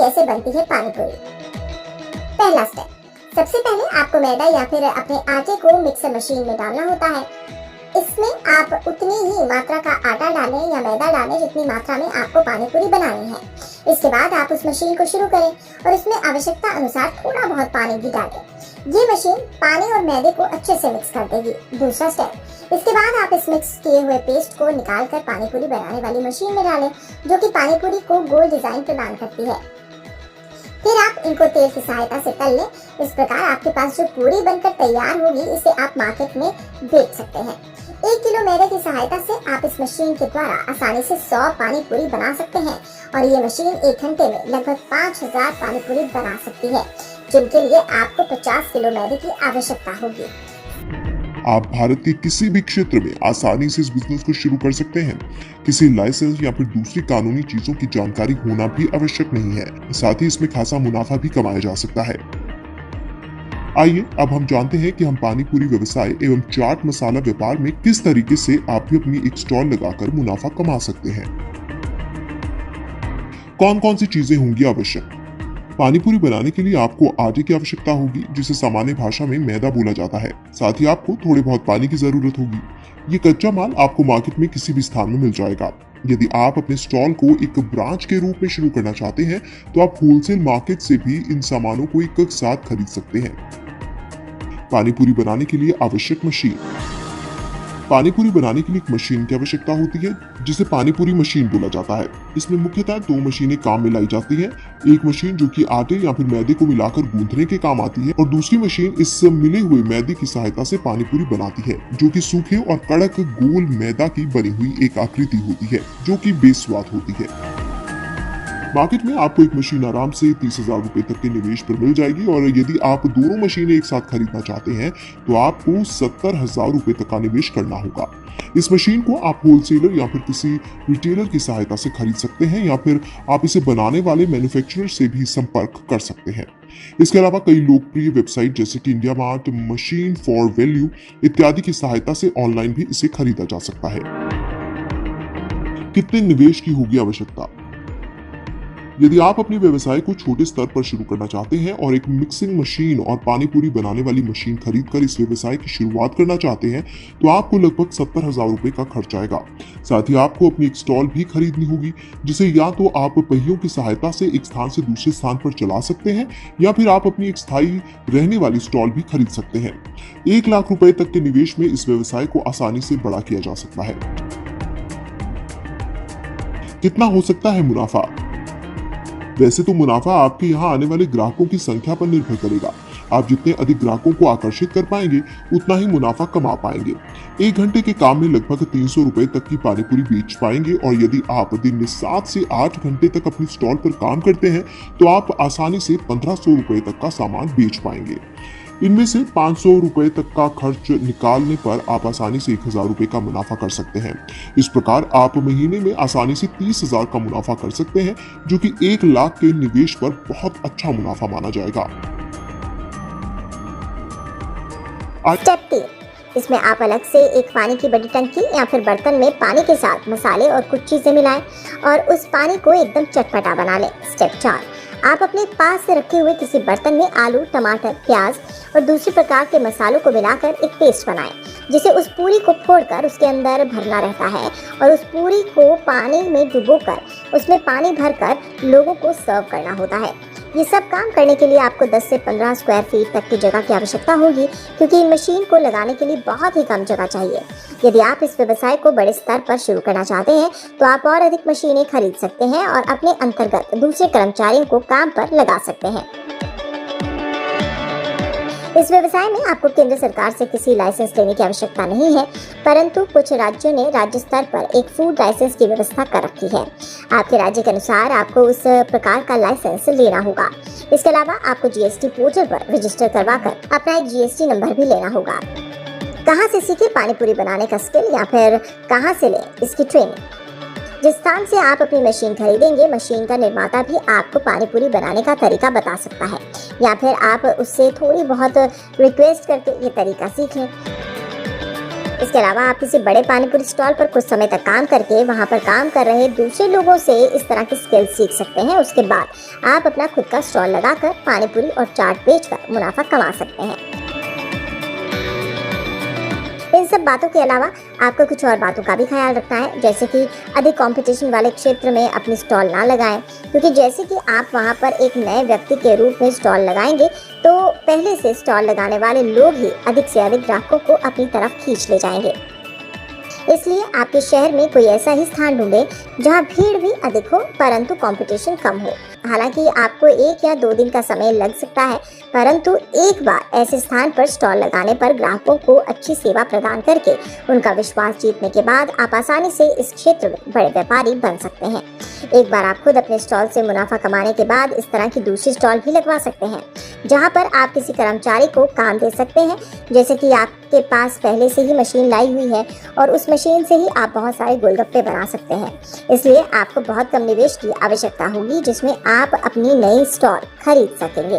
कैसे बनती है पानी पूरी। पहला स्टेप, सबसे पहले आपको मैदा या फिर अपने आटे को मिक्सर मशीन में डालना होता है। इसमें आप उतनी ही मात्रा का आटा डालें या मैदा डालें जितनी मात्रा में आपको पानी पूरी बनानी है। इसके बाद आप उस मशीन को शुरू करें और इसमें आवश्यकता अनुसार थोड़ा बहुत पानी भी डालें। ये मशीन पानी और मैदे को अच्छे से मिक्स कर देगी। दूसरा स्टेप, इसके बाद आप इस मिक्स किए हुए पेस्ट को निकालकर पानी पूरी बनाने वाली मशीन में डालें, जो कि पानी पूरी को गोल डिजाइन प्रदान करती है। फिर आप इनको तेल की सहायता से तल लें। इस प्रकार आपके पास जो पूरी बनकर तैयार होगी, इसे आप मार्केट में बेच सकते हैं। 1 किलो मैदे की सहायता से आप इस मशीन के द्वारा आसानी से 100 पानी पूरी बना सकते हैं और ये मशीन 1 घंटे में लगभग 5000 पानी पूरी बना सकती है, जिनके लिए आपको 50 किलो मैदे की आवश्यकता होगी। आप भारत के किसी भी क्षेत्र में आसानी से इस बिजनेस को शुरू कर सकते हैं। किसी लाइसेंस या फिर दूसरी कानूनी चीजों की जानकारी होना भी आवश्यक नहीं है। साथ ही इसमें खासा मुनाफा भी कमाया जा सकता है। आइए अब हम जानते हैं कि हम पानी पूरी व्यवसाय एवं चाट मसाला व्यापार में किस तरीके से आप भी अपनी एक स्टॉल लगाकर मुनाफा कमा सकते हैं। कौन कौन सी चीजें होंगी आवश्यक। पानी पूरी बनाने के लिए आपको आटे की आवश्यकता होगी, जिसे सामान्य भाषा में मैदा बोला जाता है। साथ ही आपको थोड़े बहुत पानी की जरूरत होगी। ये कच्चा माल आपको मार्केट में किसी भी स्थान में मिल जाएगा। यदि आप अपने स्टॉल को एक ब्रांच के रूप में शुरू करना चाहते हैं, तो आप होलसेल मार्केट से भी इन सामानों को एक साथ खरीद सकते हैं। पानी पूरी बनाने के लिए आवश्यक मशीन। पानी पूरी बनाने के लिए एक मशीन की आवश्यकता होती है, जिसे पानी पूरी मशीन बोला जाता है। इसमें मुख्यतः 2 मशीनें काम में लाई जाती हैं। एक मशीन जो कि आटे या फिर मैदे को मिलाकर गूंथने के काम आती है और दूसरी मशीन इस मिले हुए मैदे की सहायता से पानी पूरी बनाती है, जो कि सूखे और कड़क गोल मैदा की बनी हुई एक आकृति होती है, जो कि बेस्वाद होती है। मार्केट में आपको एक मशीन आराम से 30,000 रुपए तक के निवेश पर मिल जाएगी और यदि आप दोनों मशीनें एक साथ खरीदना चाहते हैं, तो आपको 70,000 रुपए तक का निवेश करना होगा। इस मशीन को आप होलसेलर या फिर किसी रिटेलर की सहायता से खरीद सकते हैं या फिर आप इसे बनाने वाले मैन्युफैक्चरर से भी संपर्क कर सकते हैं। इसके अलावा कई लोकप्रिय वेबसाइट जैसे कि India mart, machine for value इत्यादि की सहायता से ऑनलाइन भी इसे खरीदा जा सकता है। कितने निवेश की होगी आवश्यकता। यदि आप अपने व्यवसाय को छोटे स्तर पर शुरू करना चाहते हैं और एक मिक्सिंग मशीन और पानी पूरी बनाने वाली मशीन खरीदकर इस व्यवसाय की शुरुआत करना चाहते हैं, तो आपको लगभग 70,000 रुपए का खर्च आएगा। साथ ही आपको अपनी एक स्टॉल भी खरीदनी होगी, जिसे या तो आप पहियों की सहायता से एक स्थान से दूसरे स्थान पर चला सकते हैं या फिर आप अपनी एक स्थायी रहने वाली स्टॉल भी खरीद सकते हैं। 1 लाख रुपए तक के निवेश में इस व्यवसाय को आसानी से बड़ा किया जा सकता है। कितना हो सकता है मुनाफा। वैसे तो मुनाफा आपके यहाँ आने वाले ग्राहकों की संख्या पर निर्भर करेगा। आप जितने अधिक ग्राहकों को आकर्षित कर पाएंगे, उतना ही मुनाफा कमा पाएंगे। 1 घंटे के काम में लगभग 300 रुपए तक की पानी पूरी बेच पाएंगे और यदि आप दिन में 7 से 8 घंटे तक अपनी स्टॉल पर काम करते हैं, तो आप आसानी से 1500 रुपए तक का सामान बेच पाएंगे। इनमें से 500 रुपए तक का खर्च निकालने पर आप आसानी से 1000 रुपए का मुनाफा कर सकते हैं। इस प्रकार आप महीने में आसानी से 30,000 का मुनाफा कर सकते हैं, जो कि 1 लाख के निवेश पर बहुत अच्छा मुनाफा माना जाएगा। स्टेप 3, इसमें आप अलग से एक पानी की बड़ी टंकी या फिर बर्तन में पानी के साथ मसाले और कुछ चीजें मिलाएं और उस पानी को एकदम चटपटा बना लें। स्टेप 4, आप अपने पास से रखे हुए किसी बर्तन में आलू, टमाटर, प्याज और दूसरी प्रकार के मसालों को मिलाकर एक पेस्ट बनाएं, जिसे उस पूरी को फोड़कर उसके अंदर भरना रहता है और उस पूरी को पानी में डुबोकर उसमें पानी भरकर लोगों को सर्व करना होता है। ये सब काम करने के लिए आपको 10 से 15 स्क्वायर फीट तक की जगह की आवश्यकता होगी, क्योंकि इन मशीन को लगाने के लिए बहुत ही कम जगह चाहिए। यदि आप इस व्यवसाय को बड़े स्तर पर शुरू करना चाहते हैं, तो आप और अधिक मशीनें खरीद सकते हैं और अपने अंतर्गत दूसरे कर्मचारियों को काम पर लगा सकते हैं। इस व्यवसाय में आपको केंद्र सरकार से किसी लाइसेंस लेने की आवश्यकता नहीं है, परंतु कुछ राज्यों ने राज्य स्तर पर एक फूड लाइसेंस की व्यवस्था कर रखी है। आपके राज्य के अनुसार आपको उस प्रकार का लाइसेंस लेना होगा। इसके अलावा आपको जीएसटी पोर्टल पर रजिस्टर करवाकर अपना एक जीएसटी नंबर भी लेना होगा। कहाँ से सीखे पानी पूरी बनाने का स्किल या फिर कहाँ से लें इसकी ट्रेनिंग। जिस स्थान से आप अपनी मशीन खरीदेंगे, मशीन का निर्माता भी आपको पानी पूरी बनाने का तरीका बता सकता है, या फिर आप उससे थोड़ी बहुत रिक्वेस्ट करके ये तरीका सीखें। इसके अलावा आप किसी बड़े पानीपुरी स्टॉल पर कुछ समय तक काम करके वहां पर काम कर रहे दूसरे लोगों से इस तरह की स्किल सीख सकते हैं। उसके बाद आप अपना खुद का स्टॉल लगाकर पानीपुरी और चाट बेचकर मुनाफा कमा सकते हैं। इन सब बातों के अलावा आपको कुछ और बातों का भी ख्याल रखना है, जैसे कि अधिक कंपटीशन वाले क्षेत्र में अपनी स्टॉल ना लगाएं, क्योंकि जैसे कि आप वहां पर एक नए व्यक्ति के रूप में स्टॉल लगाएंगे तो पहले से स्टॉल लगाने वाले लोग ही अधिक से अधिक ग्राहकों को अपनी तरफ खींच ले जाएंगे। इसलिए आपके शहर में कोई ऐसा ही स्थान ढूंढें जहां भीड़ भी अधिक हो परंतु कंपटीशन कम हो। हालांकि आपको 1 या 2 दिन का समय लग सकता है, परंतु एक बार ऐसे स्थान पर स्टॉल लगाने पर ग्राहकों को अच्छी सेवा प्रदान करके उनका विश्वास जीतने के बाद आप आसानी से इस क्षेत्र में बड़े व्यापारी बन सकते हैं। एक बार आप खुद अपने स्टॉल से मुनाफा कमाने के बाद इस तरह की दूसरी स्टॉल भी लगवा सकते हैं, जहां पर आप किसी कर्मचारी को काम दे सकते हैं। जैसे कि आपके पास पहले से ही मशीन लाई हुई है और उस मशीन से ही आप बहुत सारे गोलगप्पे बना सकते हैं। इसलिए आपको बहुत कम निवेश की आवश्यकता होगी, जिसमें आप अपनी नई स्टॉल खरीद सकेंगे।